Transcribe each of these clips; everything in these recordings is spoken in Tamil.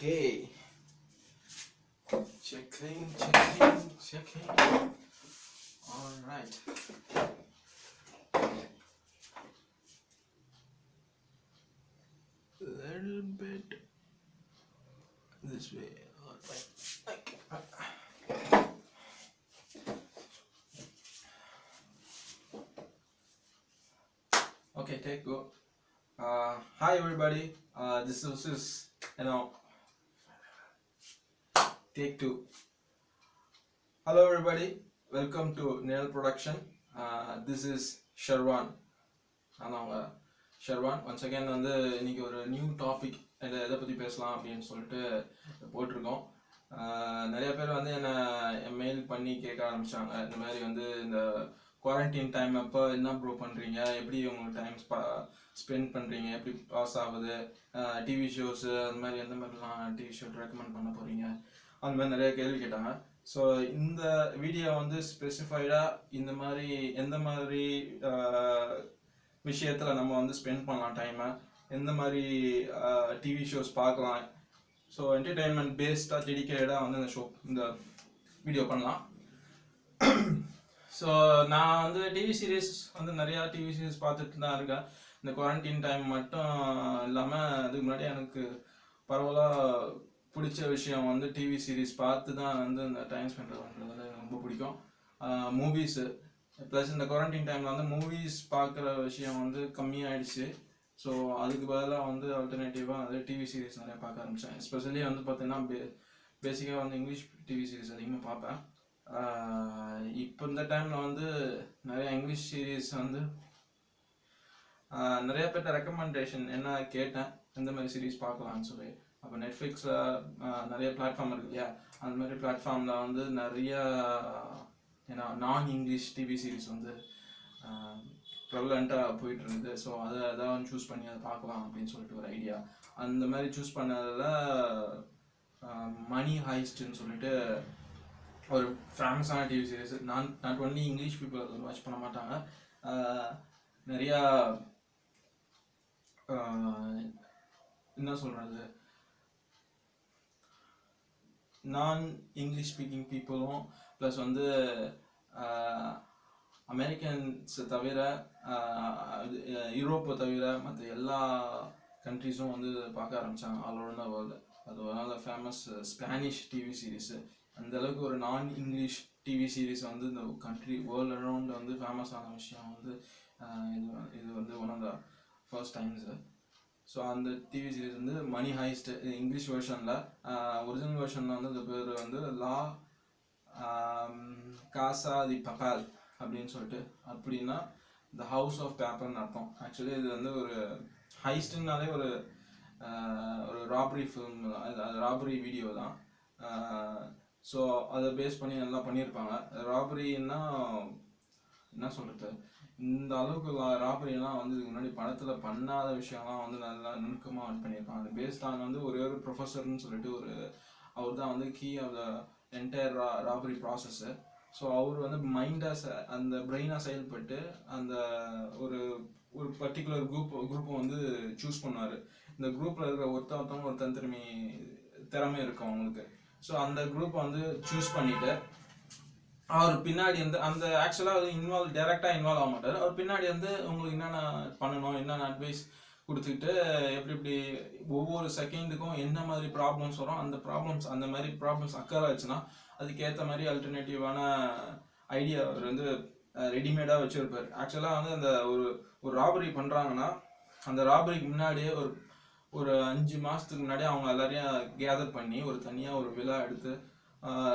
Okay. Checking. All right. A little bit this way. All right. Okay, take go. Hi everybody. This is take two. Hello everybody. Welcome to Nail Production. This is Sharwan. ஆனாங்க ஷர்வான் ஒன்ஸ் அகேன் வந்து இன்னைக்கு ஒரு நியூ டாபிக் எதை பற்றி பேசலாம் அப்படின்னு சொல்லிட்டு போட்டிருக்கோம். நிறைய பேர் வந்து என்னை மெயில் பண்ணி கேட்க ஆரம்பித்தாங்க. இந்த மாதிரி வந்து இந்த குவாரண்டைன் டைம் அப்போ என்ன ப்ரோ பண்ணுறீங்க, எப்படி உங்களுக்கு டைம் ஸ்பெண்ட் பண்ணுறீங்க, எப்படி பாஸ் ஆகுது, டிவி ஷோஸு அந்த மாதிரி எந்த மாதிரிலாம் டிவி ஷோ ரெக்கமெண்ட் பண்ண போகிறீங்க, அந்த மாதிரி நிறைய கேள்வி கேட்டாங்க. ஸோ இந்த வீடியோ வந்து ஸ்பெசிஃபைடாக இந்த மாதிரி எந்த மாதிரி விஷயத்தில் நம்ம வந்து ஸ்பெண்ட் பண்ணலாம் டைமை, எந்த மாதிரி டிவி ஷோஸ் பார்க்கலாம், ஸோ என்டர்டெயின்மெண்ட் பேஸ்டாக டெடிக்கேட்டடாக வந்து இந்த வீடியோ பண்ணலாம். ஸோ நான் வந்து டிவி சீரீஸ் வந்து நிறையா டிவி சீரீஸ் பார்த்துட்டு தான் இருக்கேன். இந்த குவாரண்டைன் டைம் மட்டும் இல்லாமல் அதுக்கு முன்னாடி எனக்கு பரவலாக பிடிச்ச விஷயம் வந்து டிவி சீரீஸ் பார்த்து தான் வந்து இந்த டைம் ஸ்பெண்ட் பண்ணுறது ரொம்ப பிடிக்கும். மூவிஸு ப்ளஸ் இந்த குவாரண்டைன் டைமில் வந்து மூவிஸ் பார்க்குற விஷயம் வந்து கம்மியாயிடுச்சு. ஸோ அதுக்கு பதிலாக வந்து ஆல்டர்னேட்டிவாக வந்து டிவி சீரீஸ் நிறையா பார்க்க ஆரம்பித்தேன். எஸ்பெஷலி வந்து பார்த்தீங்கன்னா பேசிக்காக வந்து இங்கிலீஷ் டிவி சீரீஸ் அதிகமாக பார்ப்பேன். இப்போ இந்த டைமில் வந்து நிறையா இங்கிலீஷ் சீரீஸ் வந்து நிறைய பேர்ட்ட ரெக்கமெண்டேஷன் என்ன கேட்டேன், எந்த மாதிரி சீரீஸ் பார்க்கலான்னு சொல்லி. அப்போ நெட்ஃப்ளிக்ஸில் நிறைய பிளாட்ஃபார்ம் இருக்கு இல்லையா, அந்த மாதிரி பிளாட்ஃபார்மில் வந்து நிறைய நான் இங்கிலீஷ் டிவி சீரீஸ் வந்து ப்ரெவலண்ட்டாக போயிட்டு இருந்தது. ஸோ அதை எதாவது சூஸ் பண்ணி அதை பார்க்கலாம் அப்படின்னு சொல்லிட்டு ஒரு ஐடியா. அந்த மாதிரி சூஸ் பண்ணதில் மணி ஹைஸ்ட்ன்னு சொல்லிட்டு ஒரு ஃபேமஸான TV series. Not only English people அதை வாட்ச் பண்ண மாட்டாங்க, நிறையா என்ன சொல்கிறது, நான் இங்கிலீஷ் ஸ்பீக்கிங் பீப்புளும் ப்ளஸ் வந்து அமெரிக்கன்ஸை தவிர யூரோப்பை தவிர மற்ற எல்லா கண்ட்ரிஸும் வந்து பார்க்க ஆரம்பித்தாங்க ஆல் ஓவர் த வேர்ல்டு. அது ஒரு நல்ல ஃபேமஸ் ஸ்பானிஷ் டிவி சீரீஸு. அந்தளவுக்கு ஒரு நான் இங்கிலீஷ் டிவி சீரீஸ் வந்து இந்த கண்ட்ரி வேர்ல்டு அரௌண்ட் வந்து ஃபேமஸான விஷயம் வந்து இது வந்து one of the first times. So அந்த டிவி சீரீஸ் வந்து மணி ஹைஸ்ட் இங்கிலீஷ் வெர்ஷனில். ஒரிஜினல் வெர்ஷனில் வந்து இந்த பேர் வந்து லா காசா தி பபால் அப்படின்னு சொல்லிட்டு, அப்படின்னா த ஹவுஸ் ஆஃப் பேப்பர்னு அர்த்தம். ஆக்சுவலி இது வந்து ஒரு ஹைஸ்ட்னாலே ஒரு ராபரி ஃபிலிம், ராபரி வீடியோ தான். ஸோ அதை பேஸ் பண்ணி நல்லா பண்ணியிருப்பாங்க. ராபரின்னா என்ன சொல்கிறது, இந்த அளவுக்கு ராபரிலாம் வந்து இதுக்கு முன்னாடி படத்தில் பண்ணாத விஷயம்லாம் வந்து நல்லா நுணுக்கமாக ஆட் பண்ணியிருப்பாங்க. அது பேஸ்ட் ஆன் வந்து ஒரு ப்ரொஃபஸர்னு சொல்லிட்டு அவர் தான் வந்து key of the entire robbery process. So அவர் வந்து மைண்டாக அந்த பிரெயினாக செயல்பட்டு அந்த ஒரு பர்டிகுலர் குரூப்பை வந்து சூஸ் பண்ணார். இந்த குரூப்பில் இருக்கிற ஒருத்தவங்க ஒரு திறமை இருக்கும் அவங்களுக்கு. ஸோ அந்த குரூப்பை வந்து சூஸ் பண்ணிவிட்டு அவர் பின்னாடி வந்து அந்த ஆக்சுவலாக அது டேரெக்டாக இன்வால்வ் ஆக மாட்டார். அவர் பின்னாடி வந்து உங்களுக்கு என்னென்ன பண்ணணும், என்னென்ன அட்வைஸ் கொடுத்துக்கிட்டு எப்படி ஒவ்வொரு செகண்டுக்கும் என்ன மாதிரி ப்ராப்ளம்ஸ் வரும், அந்த மாதிரி ப்ராப்ளம்ஸ் அக்கறை ஆச்சுன்னா அதுக்கேற்ற மாதிரி அல்டர்னேட்டிவான ஐடியா அவர் வந்து ரெடிமேடாக வச்சுருப்பார். ஆக்சுவலாக வந்து அந்த ஒரு ராபரி பண்ணுறாங்கன்னா அந்த ராபரிக்கு முன்னாடியே ஒரு 5 மாதத்துக்கு முன்னாடியே அவங்க எல்லாரையும் கேதர் பண்ணி ஒரு தனியாக ஒரு விழா எடுத்து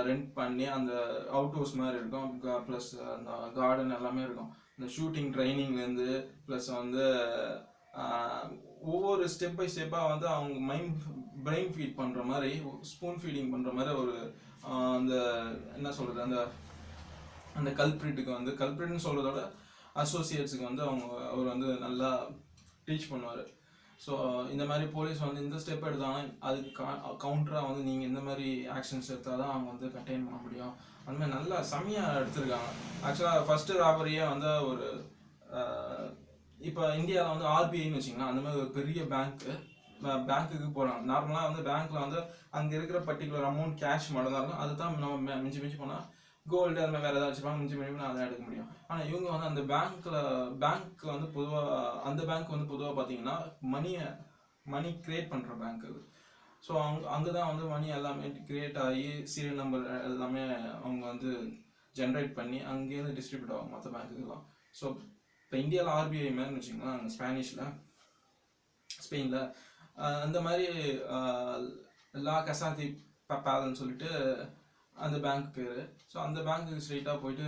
ரெண்ட் பண்ணி அந்த அவுட் ஹவுஸ் மாதிரி இருக்கும், ப்ளஸ் அந்த கார்டன் எல்லாமே இருக்கும். இந்த ஷூட்டிங் ட்ரைனிங்லேருந்து ப்ளஸ் வந்து ஒவ்வொரு ஸ்டெப் பை ஸ்டெப்பாக வந்து அவங்க பிரெயின் ஃபீட் பண்ணுற மாதிரி, ஸ்பூன் ஃபீடிங் பண்ணுற மாதிரி ஒரு அந்த என்ன சொல்கிறது, அந்த கல்ப்ரிட்னு சொல்கிறதோட அசோசியேட்ஸுக்கு வந்து அவர் வந்து நல்லா டீச் பண்ணுவார். ஸோ இந்த மாதிரி போலீஸ் வந்து இந்த ஸ்டெப் எடுத்தாங்கன்னா அதுக்கு கவுண்டராக வந்து நீங்கள் இந்த மாதிரி ஆக்ஷன்ஸ் எடுத்தால் தான் அவங்க வந்து கண்டெயின் பண்ண முடியும். அந்த மாதிரி நல்லா செம்மையாக எடுத்திருக்காங்க. ஆக்சுவலாக ஃபஸ்ட்டு ராபரியே வந்து ஒரு இப்போ இந்தியாவில் வந்து ஆர்பிஐன்னு வச்சிங்கன்னா அந்த மாதிரி ஒரு பெரிய பேங்க்கு, பேங்க்குக்கு போகிறாங்க. நார்மலாக வந்து பேங்க்கில் வந்து அங்கே இருக்கிற பர்டிகுலர் அமௌண்ட் கேஷ் மட்டும் தான் இருக்கும். அதுதான் நம்ம மிஞ்சி மிஞ்சி போனால் கோல்டு அந்த மாதிரி வேறு ஏதாவது வச்சுப்பாங்க, மிஞ்சி மிஞ்சி அதை எடுக்க முடியும். ஆனால் இவங்க வந்து அந்த பேங்க் வந்து பொதுவாக அந்த பேங்க் வந்து பொதுவாக பார்த்தீங்கன்னா மணி கிரியேட் பண்ணுற பேங்க் அது. ஸோ அங்கே தான் வந்து மணி எல்லாமே கிரியேட் ஆகி சீரியல் நம்பர் எல்லாமே அவங்க வந்து ஜென்ரேட் பண்ணி அங்கேருந்து டிஸ்ட்ரிபியூட் ஆகும் மற்ற பேங்க்குக்கெல்லாம். ஸோ இப்போ இந்தியாவில் ஆர்பிஐ மாதிரின்னு வச்சுக்கோங்களேன், அங்கே ஸ்பெயினில் அந்த மாதிரி லா கசாதி பப்பால்னு சொல்லிட்டு அந்த பேங்க் பேர். ஸோ அந்த பேங்க்குக்கு ஸ்ட்ரெயிட்டாக போயிட்டு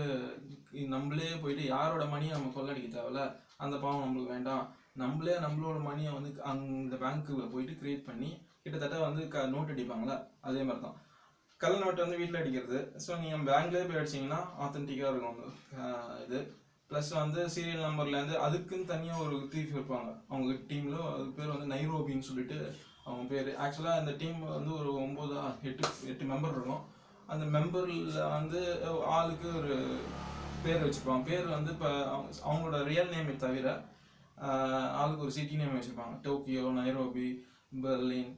நம்மளே போயிட்டு யாரோட மணியை நம்ம கொள்ளடிக்க தேவையில்ல, அந்த பாவம் நம்மளுக்கு வேண்டாம், நம்மளோட மணியை வந்து அந்த பேங்க்கில் போயிட்டு கிரியேட் பண்ணி கிட்டத்தட்ட வந்து நோட் அடிப்பாங்களே அதே மாதிரி தான் கள்ள நோட்டு வந்து வீட்டில் அடிக்கிறது. ஸோ நீங்கள் பேங்க்லேயே போய் அடிச்சிங்கன்னா ஆத்தென்டிக்காக இருக்கும் இது. ப்ளஸ் வந்து சீரியல் நம்பர்லேருந்து அதுக்குன்னு தனியாக ஒரு தீஃப் இருப்பாங்க அவங்க டீமில். அது பேர் வந்து நைரோபின்னு சொல்லிட்டு அவங்க பேர். ஆக்சுவலாக அந்த டீம் வந்து ஒரு 8 மெம்பர் இருக்கும். அந்த மெம்பரில் வந்து ஆளுக்கு ஒரு பேர் வச்சுருப்பாங்க. பேர் வந்து இப்போ அவங்களோட ரியல் நேமை தவிர ஆளுக்கு ஒரு சிட்டி நேம் வச்சுருப்பாங்க. டோக்கியோ, நைரோபி, பெர்லின்,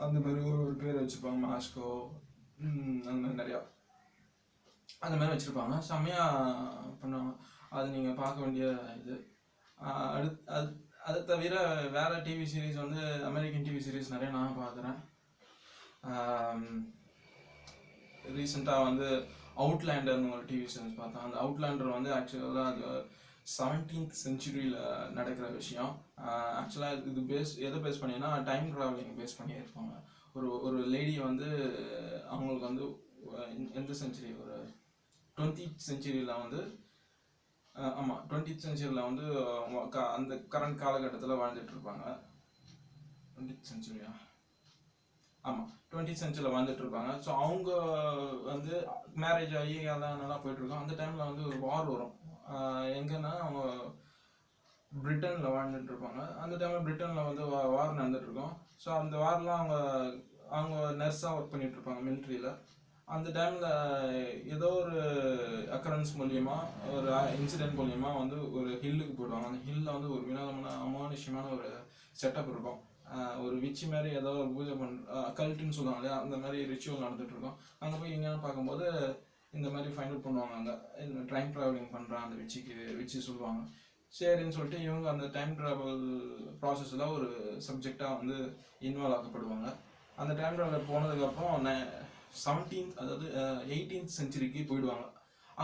அந்த மாதிரி ஒரு பேர் வச்சுருப்பாங்க. மாஸ்கோ, அந்த மாதிரி நிறையா அந்த மாதிரி வச்சுருப்பாங்க. செம்மையாக பண்ணுவாங்க. அது நீங்கள் பார்க்க வேண்டிய இது. அது தவிர வேறு டிவி சீரீஸ் வந்து அமெரிக்கன் டிவி சீரீஸ் நிறைய நான் பார்க்குறேன். ரீசெண்டாக வந்து அவுட்லேண்டர்னு ஒரு டிவி சீரீஸ் பார்த்தேன். அந்த அவுட்லேண்டர் வந்து ஆக்சுவலாக அது 17th செஞ்சுரியில் நடக்கிற விஷயம். ஆக்சுவலாக இது எதை பேஸ் பண்ணினா டைம் ட்ராவலிங் பேஸ் பண்ணி இருப்பாங்க. ஒரு லேடி வந்து அவங்களுக்கு வந்து எந்த செஞ்சுரி, ஒரு 20th செஞ்சுரியில் வந்து 20th செஞ்சுரியில் வந்து அந்த கரண்ட் காலகட்டத்தில் வாழ்ந்துட்டு இருப்பாங்க. 20th செஞ்சுரியா? ஆமாம், 20th செஞ்சுரியில் வாழ்ந்துட்டு இருப்பாங்க. ஸோ அவங்க வந்து மேரேஜ் ஆகி எல்லாம் நல்லா போயிட்டுருக்கோம். அந்த டைமில் வந்து ஒரு வார் வரும். எங்கன்னா அவங்க பிரிட்டனில் வாழ்ந்துட்டு இருப்பாங்க. அந்த டைமில் பிரிட்டனில் வந்து வார் நடந்துட்டுருக்கோம். ஸோ அந்த வார்லாம் அவங்க நர்ஸாக ஒர்க் பண்ணிட்டு இருப்பாங்க மிலிட்ரியில். அந்த டைமில் ஏதோ ஒரு அக்கரன்ஸ் மூலியமா, ஒரு இன்சிடென்ட் மூலியமா வந்து ஒரு ஹில்லுக்கு போயிடுவாங்க. அந்த ஹில்லில் வந்து ஒரு வினோதமான அமானுஷ்யமான ஒரு செட்டப் இருக்கும். ஒரு விச்சி மாதிரி ஏதோ ஒரு பூஜை கல்ட்டுன்னு சொல்லுவாங்க இல்லையா, அந்த மாதிரி ரிச்சுவல் நடந்துட்டு இருக்கும். அங்கே போய் எங்கேன்னு பார்க்கும்போது இந்த மாதிரி ஃபைண்ட் அவுட் பண்ணுவாங்க. அங்கே இந்த டைம் ட்ராவலிங் பண்ணுறான் அந்த விச்சி சொல்லுவாங்க. சரின்னு சொல்லிட்டு இவங்க அந்த டைம் ட்ராவல் ப்ராசஸில் ஒரு சப்ஜெக்டாக வந்து இன்வால்வ் ஆக்கப்படுவாங்க. அந்த டைம் ட்ராவல் போனதுக்கப்புறம் 17th அதாவது 18th செஞ்சுரிக்கு போயிடுவாங்க.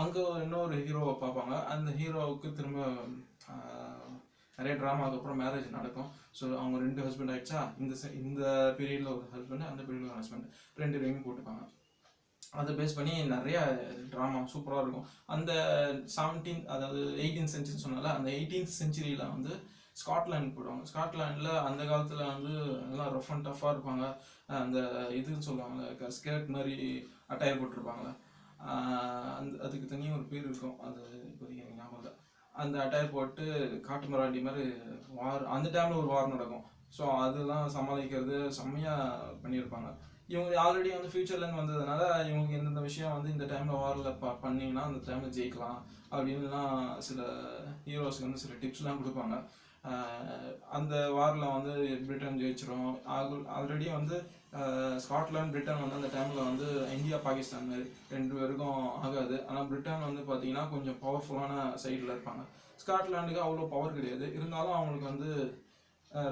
அங்கே இன்னொரு ஹீரோவை பார்ப்பாங்க. அந்த ஹீரோவுக்கு திரும்ப நிறைய ட்ராமாவுக்கு அப்புறம் மேரேஜ் நடக்கும். ஸோ அவங்க 2 ஹஸ்பண்ட் ஆகிடுச்சா, இந்த பீரியடில் ஒரு ஹஸ்பண்ட், அந்த பீரியடில் ஒரு ஹஸ்பண்ட், 2 பேரையும் போட்டுப்பாங்க. அதை பேஸ் பண்ணி நிறைய ட்ராமா சூப்பராக இருக்கும். அந்த 17th அதாவது 18th செஞ்சுரி சொன்னால, அந்த 18th செஞ்சுரியில் வந்து ஸ்காட்லாண்ட் போடுவாங்க. ஸ்காட்லாண்டில் அந்த காலத்தில் வந்து எல்லாம் ரஃப் அண்ட் டஃப்பாக இருப்பாங்க. அந்த இதுன்னு சொல்லுவாங்க, ஸ்கேர்ட் மாதிரி அட்டையர் போட்டிருப்பாங்களே, அதுக்கு தனியாக ஒரு பேர் இருக்கும், அது இப்போதைக்கு எனக்கு ஞாபகம் இல்லை. அந்த அட்டையர் போட்டு காட்டு மிராண்டி மாதிரி வார், அந்த டைமில் ஒரு வார் நடக்கும். ஸோ அதெல்லாம் சமாளிக்கிறது செம்மையாக பண்ணியிருப்பாங்க. இவங்க ஆல்ரெடி வந்து ஃபியூச்சர்லேருந்து வந்ததுனால இவங்களுக்கு எந்தெந்த விஷயம் வந்து இந்த டைமில் வாரில் பண்ணிங்கன்னா அந்த டைமில் ஜெயிக்கலாம் அப்படின்லாம் சில ஹீரோஸ்க்கு வந்து சில டிப்ஸ்லாம் கொடுப்பாங்க. அந்த வாரில் வந்து பிரிட்டன் ஜெயிச்சிரும். ஆல்ரெடி வந்து ஸ்காட்லாண்ட் பிரிட்டன் வந்து அந்த டைமில் வந்து இந்தியா பாகிஸ்தான் மாதிரி 2 பேருக்கும் ஆகாது. ஆனால் பிரிட்டன் வந்து பார்த்தீங்கன்னா கொஞ்சம் பவர்ஃபுல்லான சைடில் இருப்பாங்க. ஸ்காட்லாண்டுக்கு அவ்வளோ பவர் கிடையாது, இருந்தாலும் அவங்களுக்கு வந்து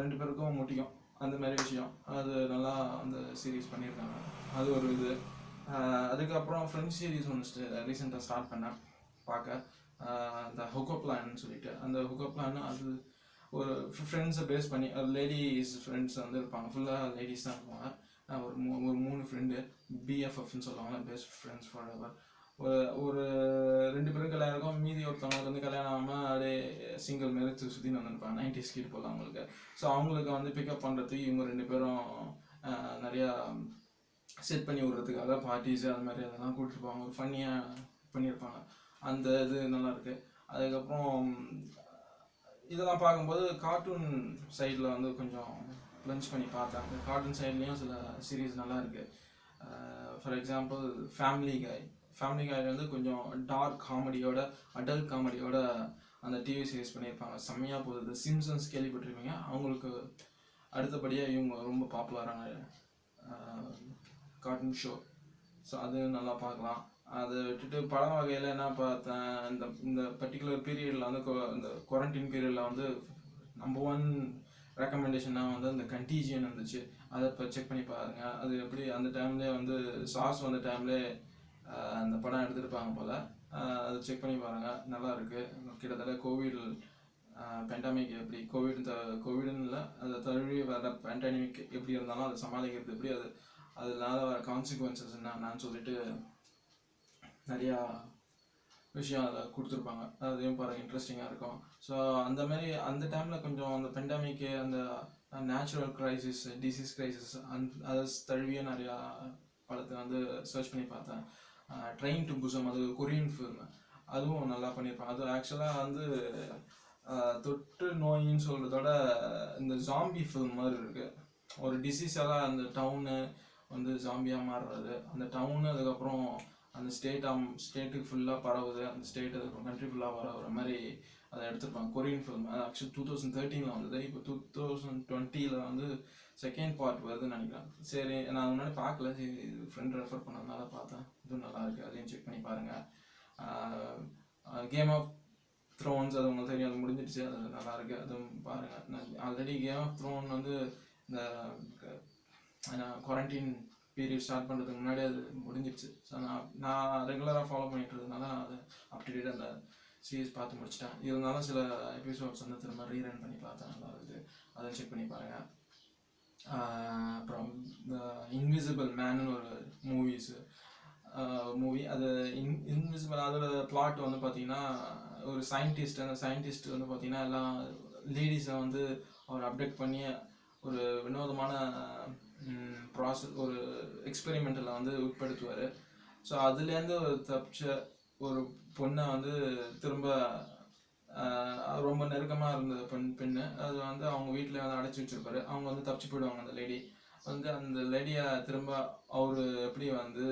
2 பேருக்கும் முட்டிக்கும் அந்த மாதிரி விஷயம். அது நல்லா அந்த சீரீஸ் பண்ணியிருக்காங்க. அது ஒரு இது. அதுக்கப்புறம் ஃப்ரெண்ட்ஸ் சீரீஸ் ஒன்று ரீசெண்டாக ஸ்டார்ட் பண்ணேன் பார்க்க, இந்த ஹுக்கோ பிளான்னு சொல்லிட்டு. அந்த ஹுக்கோ பிளான் அது ஒரு ஃப்ரெண்ட்ஸை பேஸ் பண்ணி, லேடிஸ் ஃப்ரெண்ட்ஸ் வந்து இருப்பாங்க, ஃபுல்லாக லேடிஸ் தான் இருப்பாங்க. ஒரு 3 ஃப்ரெண்டு, பிஎஃப்எஃப்னு சொல்லுவாங்க, பெஸ்ட் ஃப்ரெண்ட்ஸ் ஃபார் எவர். ஒரு 2 பேரும் கல்யாணம் இருக்கும், மீதி ஒருத்தவங்களுக்கு வந்து கல்யாணம் ஆகாமல் அப்படியே சிங்கிள் மாரி சுற்றி வந்துருப்பாங்க. 90s கிட் போகலாம் அவங்களுக்கு. ஸோ அவங்களுக்கு வந்து பிக்கப் பண்ணுறதுக்கு இவங்க 2 பேரும் நிறையா செட் பண்ணி விடுறதுக்காக பார்ட்டிஸு அது மாதிரி அதெல்லாம் கூப்பிட்டுருப்பாங்க. ஒரு ஃபன்னியாக பண்ணியிருப்பாங்க. அந்த இது நல்லாயிருக்கு. அதுக்கப்புறம் இதெல்லாம் பார்க்கும்போது கார்ட்டூன் சைடில் வந்து கொஞ்சம் லஞ்ச் பண்ணி பார்த்தேன். அந்த கார்ட்டூன் சைட்லேயும் சில சீரீஸ் நல்லா இருக்குது. ஃபார் எக்ஸாம்பிள் ஃபேமிலி காய் வந்து கொஞ்சம் டார்க் காமெடியோட, அடல்ட் காமெடியோட அந்த டிவி சீரீஸ் பண்ணியிருப்பாங்க. செம்மையாக போகுது. சிம்சன்ஸ் கேள்விப்பட்டிருப்பீங்க, அவங்களுக்கு அடுத்தபடியாக இவங்க ரொம்ப பாப்புலரான கார்ட்டூன் ஷோ. ஸோ அது நல்லா பார்க்கலாம். அதை விட்டுட்டு படம் வகையில் என்ன பார்த்தேன், இந்த பர்டிகுலர் பீரியடில் வந்து இந்த குவாரண்டைன் பீரியடில் வந்து நம்பர் 1 ரெக்கமெண்டேஷனாக வந்து அந்த கண்டீஜியன் இருந்துச்சு. அதை இப்போ செக் பண்ணி பாருங்கள். அது எப்படி அந்த டைம்லேயே வந்து சாஸ் வந்த டைம்லேயே அந்த படம் எடுத்துருப்பாங்க போல். அதை செக் பண்ணி பாருங்கள், நல்லா இருக்குது. கிட்டத்தட்ட கோவிட் பேண்டமிக் எப்படி கோவிடுன்னு இல்லை, அதை தழுவி வர பேண்டமிக் எப்படி இருந்தாலும் அதை சமாளிக்கிறது எப்படி, அதனால வர கான்சிக்வன்சஸ் என்னன்னு சொல்லிட்டு நிறையா விஷயம் அதில் கொடுத்துருப்பாங்க. அதையும் பாருங்கள், இன்ட்ரெஸ்டிங்காக இருக்கும். ஸோ அந்த மாதிரி அந்த டைமில் கொஞ்சம் அந்த பெண்டமிக்கு, அந்த நேச்சுரல் க்ரைசிஸ், டிசீஸ் க்ரைசிஸ், அதை தழுவிய நிறையா படத்தை வந்து சர்ச் பண்ணி பார்த்தேன். ட்ரெயின் டு புசம், அது கொரியன் ஃபில்ம், அதுவும் நல்லா பண்ணியிருப்பாங்க. அது ஆக்சுவலாக வந்து தொற்று நோயின்னு சொல்கிறதோட இந்த ஜாம்பி ஃபில்ம் மாதிரி இருக்குது. ஒரு டிசீஸால் அந்த டவுனு வந்து ஜாம்பியாக மாறுறது, அந்த டவுனு அதுக்கப்புறம் அந்த ஸ்டேட்டுக்கு ஃபுல்லாக பரவுது, அந்த ஸ்டேட் அதுக்கப்புறம் கண்ட்ரி ஃபுல்லாக பரவுற மாதிரி அதை எடுத்துருப்பாங்க. Korean film. அது ஆக்சுவலி 2013 வந்தது. இப்போ 2020 வந்து செகண்ட் பார்ட் வருதுன்னு நினைக்கிறேன். சரி, நான் முன்னாடி பார்க்கல, சரி ஃப்ரெண்ட் ரெஃபர் பண்ணதுனால பார்த்தேன். இதுவும் நல்லா இருக்குது, அதையும் செக் பண்ணி பாருங்கள். கேம் ஆஃப் த்ரோன்ஸ், அது உங்களுக்கு தெரியும், அது முடிஞ்சிடுச்சு, அது நல்லா இருக்குது, அதுவும் பாருங்கள். நான் ஆல்ரெடி கேம் ஆஃப் த்ரோன் வந்து இந்த குவாரண்டைன் பீரியட் ஸ்டார்ட் பண்ணுறதுக்கு முன்னாடி அது முடிஞ்சிடுச்சு. ஸோ நான் ரெகுலராக ஃபாலோ பண்ணிட்டு இருந்ததுனால அது அப்டேட் அந்த சீரீஸ் பார்த்து முடிச்சிட்டேன். இருந்தாலும் சில எபிசோட்ஸ் வந்து திரும்ப ரீரன் பண்ணி பார்த்தேன், நல்லா இருக்குது, அதை செக் பண்ணி பாருங்கள். அப்புறம் இந்த இன்விசிபிள் மேன்னு ஒரு மூவி, அது இன்விசிபிள், அதோட பிளாட் வந்து பார்த்தீங்கன்னா ஒரு சயின்டிஸ்ட், அந்த சயின்டிஸ்ட் வந்து பார்த்தீங்கன்னா எல்லாம் லேடிஸை வந்து அவர் அப்டேட் பண்ணி ஒரு வினோதமான ப்ராசஸ், ஒரு எக்ஸ்பெரிமெண்ட்டில் வந்து உட்படுத்துவார். ஸோ அதுலேருந்து தப்பிச்ச ஒரு பொண்ணை வந்து திரும்ப ரொம்ப நெருக்கமாக இருந்த பெண்ணு அது வந்து அவங்க வீட்டில் வந்து அடைச்சி வச்சிருப்பாரு. அவங்க வந்து தப்பிச்சு போயிடுவாங்க. அந்த லேடி வந்து அந்த லேடியை திரும்ப அவர் எப்படி வந்து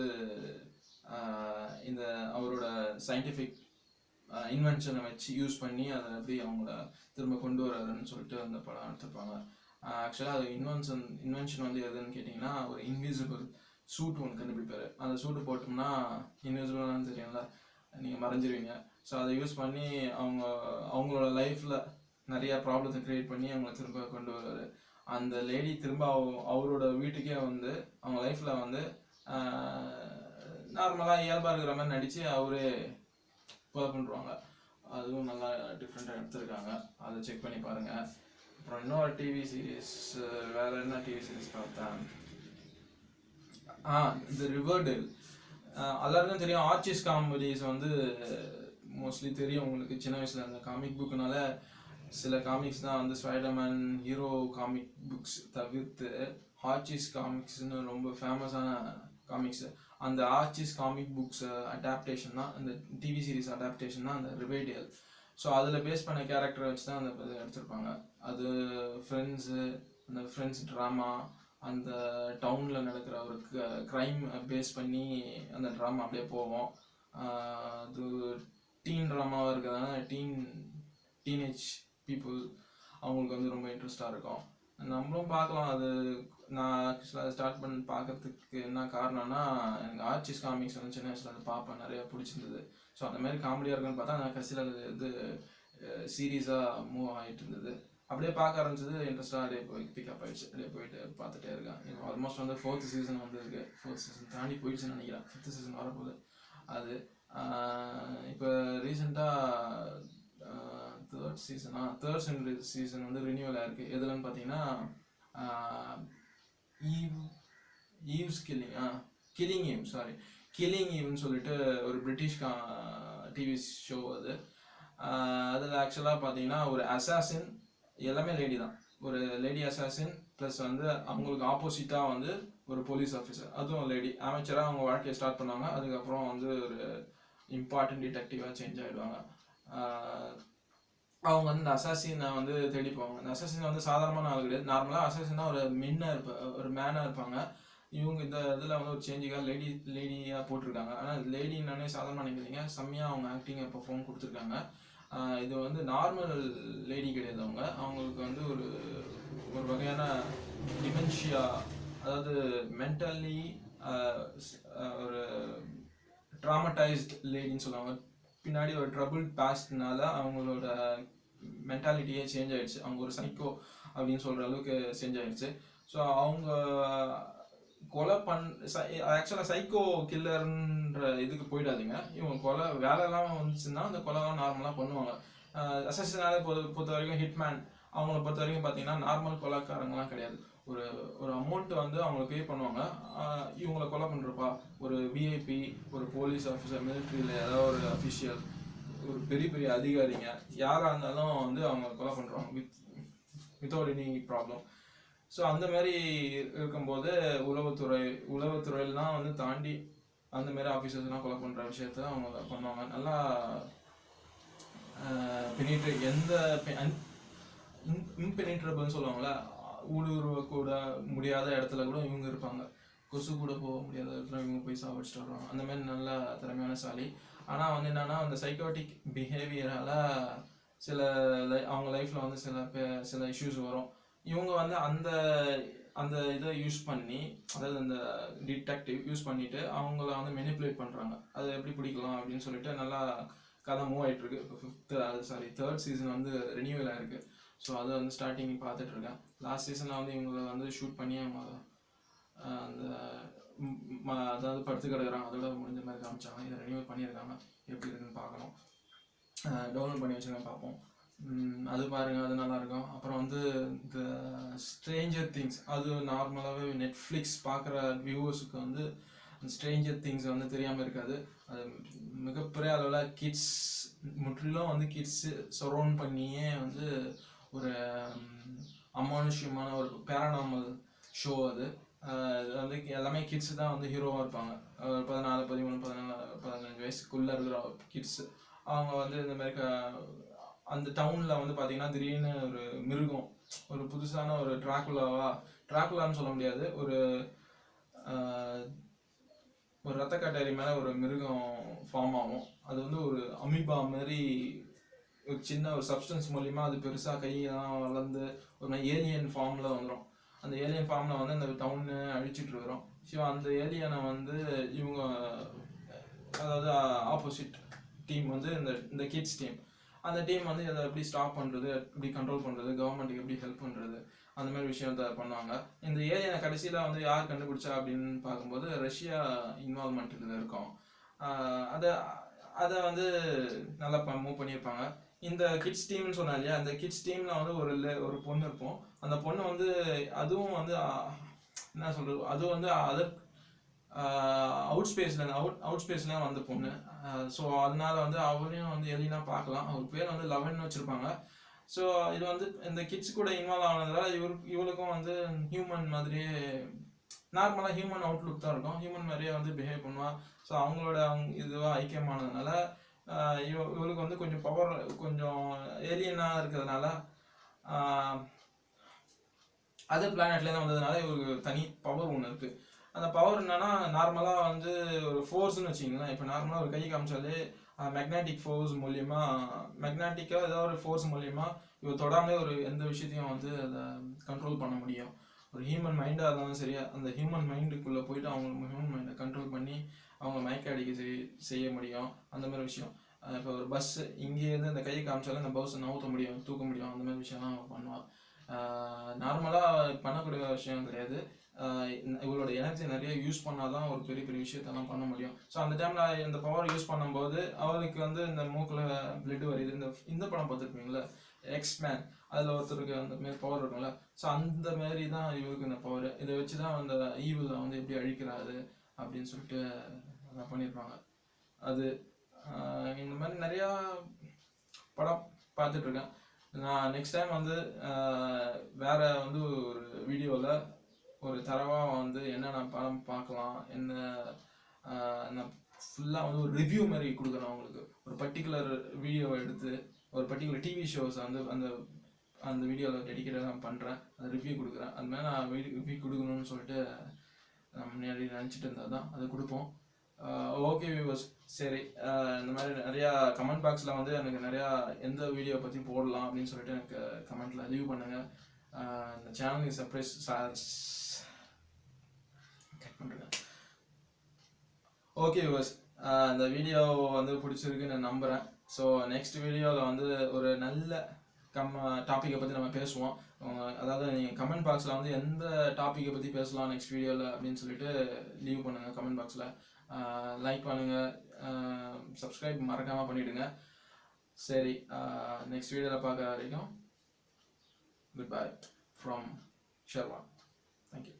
இந்த அவரோட சயின்டிஃபிக் இன்வென்ஷனை வச்சு யூஸ் பண்ணி அதை எப்படி அவங்கள திரும்ப கொண்டு வர்றாருன்னு சொல்லிட்டு அந்த படம் எடுத்துருப்பாங்க. ஆக்சுவலாக அது இன்வென்ஷன் வந்து எதுன்னு கேட்டிங்கன்னா, ஒரு இன்விசிபிள் சூட் ஒன்று கண்டுபிடிப்பாரு. அந்த சூட்டு போட்டோம்னா இன்விசிபிளானு தெரியும்ல, நீங்கள் மறைஞ்சிருவீங்க. ஸோ அதை யூஸ் பண்ணி அவங்களோட லைஃப்பில் நிறையா ப்ராப்ளத்தை க்ரியேட் பண்ணி அவங்கள திரும்ப கொண்டு வருவார். அந்த லேடி திரும்ப அவரோட வீட்டுக்கே வந்து அவங்க லைஃப்பில் வந்து நார்மலாக இயல்பாக இருக்கிற மாதிரி நடித்து அவரே கொலை பண்ணுறாங்க. அதுவும் நல்லா டிஃப்ரெண்ட்டாக எடுத்துருக்காங்க, அதை செக் பண்ணி பாருங்கள். அப்புறம் இன்னொரு டிவி சீரீஸ், வேறு என்ன டிவி சீரீஸ் பார்த்தேன், இந்த ரிவர்டேல். எல்லாருக்கும் தெரியும், ஆர்ச்சிஸ் காமெடிஸ் வந்து மோஸ்ட்லி தெரியும் உங்களுக்கு. சின்ன வயசில் அந்த காமிக் புக்குனால சில காமிக்ஸ் தான் வந்து ஸ்பைடர்மேன் ஹீரோ காமிக் புக்ஸ் தவிர்த்து ஆர்ச்சிஸ் காமிக்ஸ்னு ரொம்ப ஃபேமஸான காமிக்ஸ். அந்த ஆர்ச்சிஸ் காமிக் புக்ஸ் அடாப்டேஷன் தான், அந்த டிவி சீரீஸ் அடாப்டேஷன் தான் அந்த ரிவர்டேல். ஸோ அதில் பேஸ் பண்ண கேரக்டரை வச்சு தான் அந்த எடுத்திருப்பாங்க. அது அந்த ஃப்ரெண்ட்ஸ் ட்ராமா, அந்த டவுனில் நடக்கிற ஒரு க்ரைம் பேஸ் பண்ணி அந்த ட்ராமா அப்படியே போவோம். அது டீன் ட்ராமாவாக இருக்கிறதுனால டீனேஜ் பீப்புள் அவங்களுக்கு வந்து ரொம்ப இன்ட்ரெஸ்டாக இருக்கும். நம்மளும் பார்க்கலாம். அது நான் ஆக்சுவலாக ஸ்டார்ட் பண்ணி பார்க்கறதுக்கு என்ன காரணம்னா, எனக்கு ஆர்ச்சிஸ் காமிக்ஸ் வந்து சின்ன வயசில் வந்து பார்ப்பேன், நிறையா பிடிச்சிருந்தது. ஸோ அந்த மாதிரி காமெடியாக இருக்குன்னு பார்த்தா நான் கடைசியில் அது இது சீரீஸாக மூவ் ஆகிட்டு இருந்தது. அப்படியே பார்க்க ஆரம்பிச்சது, இன்ட்ரெஸ்டாக அப்படியே பிக்கப் ஆகிடுச்சு. அப்படியே போயிட்டு பார்த்துட்டே இருக்கேன். இப்போ ஆல்மோஸ்ட் வந்து 4th சீசன் வந்து இருக்குது. 4th சீசன் தாண்டி போயிடுச்சுன்னு நினைக்கிறேன். 5th சீசன் வரப்போகுது. அது இப்போ ரீசெண்டாக தேர்ட் சீசன் வந்து ரினியூவல் ஆயிருக்கு. எதுலன்னு பார்த்தீங்கன்னா கில்லிங் ஈவ்னு சொல்லிட்டு ஒரு பிரிட்டிஷ் டிவி ஷோ அது. அதில் ஆக்சுவலாக பார்த்தீங்கன்னா ஒரு அசாசின், எல்லாமே லேடி தான், ஒரு லேடி அசாசின் ப்ளஸ் வந்து அவங்களுக்கு ஆப்போசிட்டாக வந்து ஒரு போலீஸ் ஆஃபீஸர், அதுவும் லேடி அமைச்சராக அவங்க வாழ்க்கையை ஸ்டார்ட் பண்ணுவாங்க. அதுக்கப்புறம் வந்து ஒரு இம்பார்ட்டன்ட் டிடெக்டிவாக சேஞ்ச் ஆகிடுவாங்க. அவங்க வந்து இந்த அசாசினை வந்து தேடி போவாங்க. இந்த அசாசின் வந்து சாதாரணமான ஆள் கிடையாது. நார்மலாக அசாசினா ஒரு மேனாக இருப்பாங்க. இவங்க இந்த இதில் வந்து ஒரு சேஞ்சுக்காக லேடியாக போட்டிருக்காங்க. ஆனால் லேடின்னாலே சாதாரணமாக நினைக்கிறீங்க, செம்மையாக அவங்க ஆக்டிங்கை பெர்ஃபார்ம் கொடுத்துருக்காங்க. இது வந்து நார்மல் லேடி கிடையாது. அவங்களுக்கு வந்து ஒரு ஒரு வகையான டிமென்ஷியா, அதாவது மென்டலி ஒரு ட்ராமடைஸ்ட் லேடின்னு சொல்லுவாங்க. பின்னாடி ஒரு ட்ரபிள் பாஸ்ட்னால அவங்களோட மென்டாலிட்டியே சேஞ்ச் ஆயிடுச்சு. அவங்க ஒரு சைக்கோ அப்படின்னு சொல்கிற அளவுக்கு சேஞ்ச் ஆயிடுச்சு. ஸோ அவங்க கொலை ஆக்சுவலாக சைக்கோ கில்லர்ன்ற இதுக்கு போயிடாதீங்க. இவங்க கொலை வேலைலாம் வந்துச்சுன்னா அந்த கொலைலாம் நார்மலாக பண்ணுவாங்க. அசசினாலே பொறுத்த வரைக்கும் ஹிட்மேன் அவங்கள பொறுத்த வரைக்கும் பார்த்தீங்கன்னா நார்மல் கொலைக்காரங்கலாம் கிடையாது. ஒரு ஒரு அமௌண்ட் வந்து அவங்களுக்கு பே பண்ணுவாங்க. இவங்களை கொலை பண்ணுறப்பா ஒரு விஐபி, ஒரு போலீஸ் ஆஃபீஸர், மிலிட்ரியில் ஏதாவது ஒரு அஃபிஷியல், ஒரு பெரிய பெரிய அதிகாரிங்க யாராக இருந்தாலும் வந்து அவங்க கொலை பண்ணுறோம் வித்தவுட் எனி ப்ராப்ளம். ஸோ அந்த மாதிரி இருக்கும்போது உளவுத்துறையெல்லாம் வந்து தாண்டி அந்த மாதிரி ஆஃபீஸர்ஸ்லாம் கொலை பண்ணுற விஷயத்த அவங்க பண்ணுவாங்க. நல்லா எந்த இம்பெனிட்ரபிள்னு சொல்லுவாங்களே, ஊடுருவ கூட முடியாத இடத்துல கூட இவங்க இருப்பாங்க. கொசு கூட போக முடியாத இடத்துல இவங்க போய் சாப்பிட்டு வருவாங்க. அந்த மாதிரி நல்ல திறமையான சாலி. ஆனால் வந்து என்னன்னா அந்த சைக்கோட்டிக் பிஹேவியரால் சில அவங்க லைஃப்பில் வந்து சில இஷ்யூஸ் வரும். இவங்க வந்து அந்த அந்த இதை யூஸ் பண்ணி, அதாவது அந்த டிடெக்டிவ் யூஸ் பண்ணிட்டு அவங்கள வந்து மெனிப்புலேட் பண்ணுறாங்க. அதை எப்படி பிடிக்கலாம் அப்படின்னு சொல்லிட்டு நல்லா கதை மூவ் ஆகிட்டு இருக்கு. தேர்ட் சீசன் வந்து ரினியூவல் ஆயிருக்கு. ஸோ அதை வந்து ஸ்டார்டிங் பார்த்துட்டு இருக்கேன். லாஸ்ட் சீசனில் வந்து இவங்களை வந்து ஷூட் பண்ணி அவங்க அந்த அதாவது படுத்து கிடக்குறாங்க, அதோட முடிஞ்ச மாதிரி காமிச்சாங்க. இதை ரினியூவல் பண்ணியிருக்காங்க. எப்படி இருக்குன்னு பார்க்கணும். டவுன்லோட் பண்ணி வச்சுருக்கேன், பார்ப்போம். அது பாருங்கள், அது நல்லாயிருக்கும். அப்புறம் வந்து இந்த ஸ்ட்ரேஞ்சர் திங்ஸ், அது நார்மலாகவே நெட்ஃப்ளிக்ஸ் பார்க்குற வியூவர்ஸுக்கு வந்து ஸ்ட்ரேஞ்சர் திங்ஸ் வந்து தெரியாமல் இருக்காது. அது மிகப்பெரிய அளவில் கிட்ஸ், முற்றிலும் வந்து கிட்ஸு சரௌண்ட் பண்ணியே வந்து ஒரு அமானுஷ்யமான ஒரு பேரானாமல் ஷோ. அது வந்து எல்லாமே கிட்ஸு தான் வந்து ஹீரோவாக இருப்பாங்க. 14, 13, 15 வயசுக்குள்ளே இருக்கிற கிட்ஸு. அவங்க வந்து இந்த மாதிரி அந்த டவுனில் வந்து பார்த்தீங்கன்னா திடீர்னு ஒரு மிருகம், ஒரு புதுசான ஒரு ட்ராக்குலான்னு சொல்ல முடியாது, ஒரு ரத்த கட்டரி மேலே ஒரு மிருகம் ஃபார்ம் ஆகும். அது வந்து ஒரு அமீபா மாதிரி ஒரு சின்ன ஒரு சப்ஸ்டன்ஸ் மூலிமா அது பெருசாக கையெல்லாம் வளர்ந்து ஒரு மாதிரி ஏலியன் ஃபார்மில் வந்துடும். அந்த ஏலியன் ஃபார்மில் வந்து அந்த டவுன்னு அழிச்சிட்டு வரும். ஸோ அந்த ஏலியனை வந்து இவங்க, அதாவது ஆப்போசிட் டீம் வந்து இந்த கிட்ஸ் டீம், அந்த டீம் வந்து அதை எப்படி ஸ்டாப் பண்ணுறது, எப்படி கண்ட்ரோல் பண்ணுறது, கவர்மெண்ட்டுக்கு எப்படி ஹெல்ப் பண்ணுறது, அந்த மாதிரி விஷயத்த பண்ணுவாங்க. இந்த ஏலியனை கடைசியில் வந்து யார் கண்டுபிடிச்சா அப்படின்னு பார்க்கும்போது ரஷ்யா இன்வால்மெண்ட் இதில் இருக்கும். அதை வந்து நல்லா மூவ் பண்ணியிருப்பாங்க. இந்த கிட்ஸ் டீம்னு சொன்னா இல்லையா, அந்த கிட்ஸ் டீமில் வந்து ஒரு பொண்ணு இருப்போம். அந்த பொண்ணு வந்து அதுவும் வந்து என்ன சொல்கிறது, அதுவும் வந்து அதர் அவுட் ஸ்பேஸ்ல வந்த பொண்ணு. ஸோ அதனால வந்து அவரையும் வந்து எலினா பார்க்கலாம். அவர் பேர் வந்து லெவன் வச்சுருப்பாங்க. ஸோ இது வந்து இந்த கிட்ஸ் கூட இன்வால்வ் ஆனதுனால இவளுக்கும் வந்து ஹியூமன் மாதிரியே, நார்மலாக ஹியூமன் அவுட்லுக் தான் இருக்கும், ஹியூமன் மாதிரியே வந்து பிஹேவ் பண்ணுவாள். ஸோ அவங்க இதுவாக ஐக்கியமானதுனால இவளுக்கு வந்து கொஞ்சம் பவர், கொஞ்சம் ஏலியனாக இருக்கிறதுனால அதர் பிளானட்லேருந்து வந்ததுனால இவருக்கு தனி பவர் ஒன்று இருக்குது. அந்த பவர் என்னன்னா, நார்மலாக வந்து ஒரு ஃபோர்ஸ்ன்னு வச்சிங்களேன். இப்போ நார்மலாக ஒரு கை காமிச்சாலே மேக்னெட்டிக் ஃபோர்ஸ் மூலியமா, மேக்னெட்டிக்காக ஏதோ ஒரு ஃபோர்ஸ் மூலியமா இவர் தொடாமலே ஒரு எந்த விஷயத்தையும் வந்து அதை கண்ட்ரோல் பண்ண முடியும். ஒரு ஹியூமன் மைண்டாக இருந்தாலும் சரியா, அந்த ஹியூமன் மைண்டுக்குள்ளே போயிட்டு அவங்க ஹியூமன் மைண்டை கண்ட்ரோல் பண்ணி அவங்க மயக்க அடிக்க செய்ய முடியும். அந்த மாதிரி விஷயம். இப்போ ஒரு பஸ்ஸு இங்கேருந்து அந்த கையை காமிச்சாலும் அந்த பஸ்ஸை நவுத்த முடியும், தூக்க முடியும். அந்த மாதிரி விஷயம்லாம் அவங்க பண்ணுவாள். நார்மலாக பண்ணக்கூடிய விஷயம் கிடையாது. இவளோட எனர்ஜி நிறைய யூஸ் பண்ணால் தான் ஒரு பெரிய பெரிய விஷயத்தெல்லாம் பண்ண முடியும். ஸோ அந்த டைமில் இந்த பவர் யூஸ் பண்ணும்போது அவளுக்கு வந்து இந்த மூக்கில் பிளட் வருது. இந்த படம் பார்த்துருப்பீங்களா, எக்ஸ்மேன், அதில் ஒருத்தருக்கு அந்த மாரி பவர் இருக்கும்ல. ஸோ அந்த மாரி தான் இவருக்கு இந்த பவர். இதை வச்சு தான் அந்த ஈவில் வந்து எப்படி அழிக்கிறாரு அப்படின்னு சொல்லிட்டு அதை பண்ணியிருப்பாங்க. அது இந்த மாதிரி நிறையா படம் பார்த்துட்ருக்கேன். நான் நெக்ஸ்ட் டைம் வந்து வேற வந்து ஒரு வீடியோவில் ஒரு தரவாக வந்து என்னென்ன படம் பார்க்கலாம், என்ன நான் ஃபுல்லாக வந்து ஒரு ரிவ்யூ மாதிரி கொடுக்குறேன் அவங்களுக்கு. ஒரு பர்டிகுலர் வீடியோவை எடுத்து ஒரு பர்டிகுலர் டிவி ஷோஸை வந்து அந்த வீடியோவில் டெடிக்கேட்டாக நான் பண்ணுறேன், அந்த ரிவ்யூ கொடுக்குறேன். அது மாதிரி நான் ரிவ்யூ கொடுக்கணும்னு சொல்லிட்டு நான் முன்னாடி நினச்சிட்டு இருந்தால் தான் அதை கொடுப்போம். ஓகே வியூவர்ஸ், சரி. இந்த மாதிரி நிறையா கமெண்ட் பாக்ஸில் வந்து எனக்கு நிறையா எந்த வீடியோ பற்றி போடலாம் அப்படின்னு சொல்லிட்டு எனக்கு கமெண்ட்டில் லீவ் பண்ணுங்கள். இந்த சேனலுக்கு சர்ப்ரைஸ் கட் பண்ணுறேன். ஓகே வியூவர்ஸ், இந்த வீடியோ வந்து பிடிச்சிருக்குன்னு நான் நம்புகிறேன். ஸோ நெக்ஸ்ட் வீடியோவில் வந்து ஒரு நல்ல டாப்பிக்கை பற்றி நம்ம பேசுவோம். அதாவது நீங்கள் கமெண்ட் பாக்ஸில் வந்து எந்த டாப்பிக்கை பற்றி பேசலாம் நெக்ஸ்ட் வீடியோவில் அப்படின்னு சொல்லிட்டு லீவ் பண்ணுங்கள் கமெண்ட் பாக்ஸில். லைக் பண்ணுங்கள், சப்ஸ்கிரைப் மறக்காமல் பண்ணிவிடுங்க. சரி, நெக்ஸ்ட் வீடியோவில் பார்க்குற வரைக்கும் குட் பை ஃப்ரம் ஷெர்வான். தேங்க்யூ.